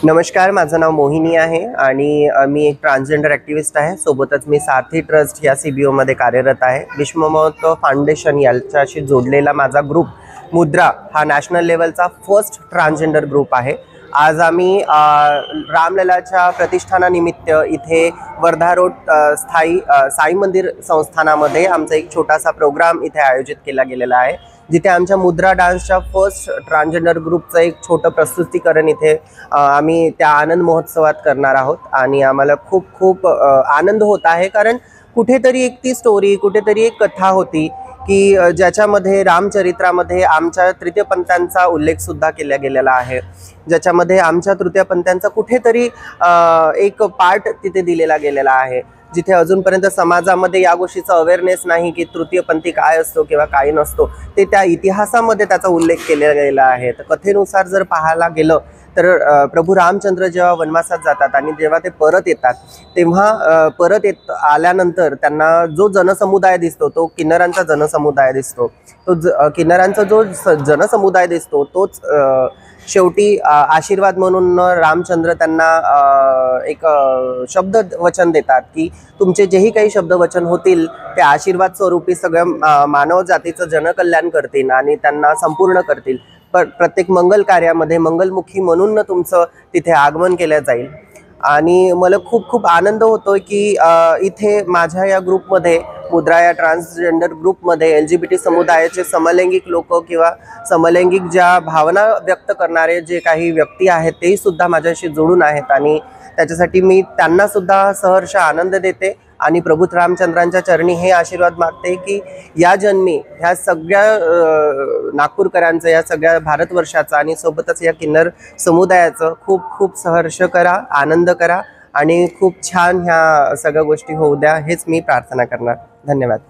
नमस्कार, माझं नाव मोहिनी आहे आणि मी एक ट्रान्सजेंडर ॲक्टिव्हिस्ट आहे. सोबतच मी सारथी ट्रस्ट या CBOमध्ये कार्यरत आहे. विश्वमहोत्सव फाउंडेशन याच्याशी जोडलेला माझा ग्रुप मुद्रा हा नॅशनल लेवलचा फर्स्ट ट्रान्सजेंडर ग्रुप आहे. आज आम्ही रामललाच्या प्रतिष्ठानानिमित्त इथे वर्धा रोड साई मंदिर संस्थानामध्ये आमचा एक छोटासा प्रोग्राम इथे आयोजित केला गेलेला आहे, जिथे आमच्या मुद्रा डान्सच्या फर्स्ट ट्रान्सजेंडर ग्रुपचं एक छोटं प्रस्तुतीकरण इथे आम्ही त्या आनंद महोत्सवात करणार आहोत. आणि आम्हाला खूप खूप आनंद होत आहे, कारण कुठेतरी एक ती स्टोरी, कुठेतरी एक कथा होती की ज्याच्यामध्ये रामचरित्रामध्ये आमच्या तृतीयपंथांचा उल्लेखसुद्धा केला गेलेला आहे, ज्याच्यामध्ये आमच्या तृतीयपंथांचा कुठेतरी एक पार्ट तिथे दिलेला गेलेला आहे, जिथे अजूनपर्यंत समाजामध्ये या गोष्टीचा अवेअरनेस नाही की तृतीयपंथी काय असतो किंवा काय नसतो. ते त्या इतिहासामध्ये त्याचा उल्लेख केला गेला आहे. तर कथेनुसार जर पाहायला गेलं तर प्रभू रामचंद्र जेव्हा वनवासात जातात आणि जेव्हा ते परत येतात, तेव्हा परत आल्यानंतर त्यांना जो जनसमुदाय दिसतो तो किन्नरांचा जनसमुदाय दिसतो. तो किन्नरांचा जो जनसमुदाय दिसतो तोच शेवटी आशीर्वाद म्हणून रामचंद्र त्यांना एक शब्द वचन देतात की तुमचे जेही काही शब्द वचन होतील ते आशीर्वाद स्वरूपी सगळ्या मानव जातीचं जनकल्याण करतील आणि त्यांना संपूर्ण करतील. प्रत्येक मंगल कार्यामध्ये मंगलमुखी म्हणून तुमचं तिथे आगमन केलं जाईल. आणि मला खूप खूप आनंद होतोय की इथे माझ्या या ग्रुपमध्ये, मुद्रा या ट्रान्सजेंडर ग्रुपमध्ये LGBT समुदायाचे समलैंगिक लोक किंवा समलैंगिक ज्या भावना व्यक्त करणारे जे काही व्यक्ती आहेत तेही सुद्धा माझ्याशी जोडून आहेत. आणि त्याच्यासाठी मी त्यांना सुद्धा सहर्ष आनंद देते आणि प्रभू रामचंद्रांच्या चरणी हे आशीर्वाद मागते की या जन्मी ह्या सगळ्या नागपूरकरांचं, या सगळ्या भारतवर्षाचं आणि सोबतच या किन्नर समुदायाचं खूप खूप सहर्ष करा, आनंद करा आणि खूप छान ह्या सगळ्या गोष्टी होऊ द्या, हेच मी प्रार्थना करणार. धन्यवाद.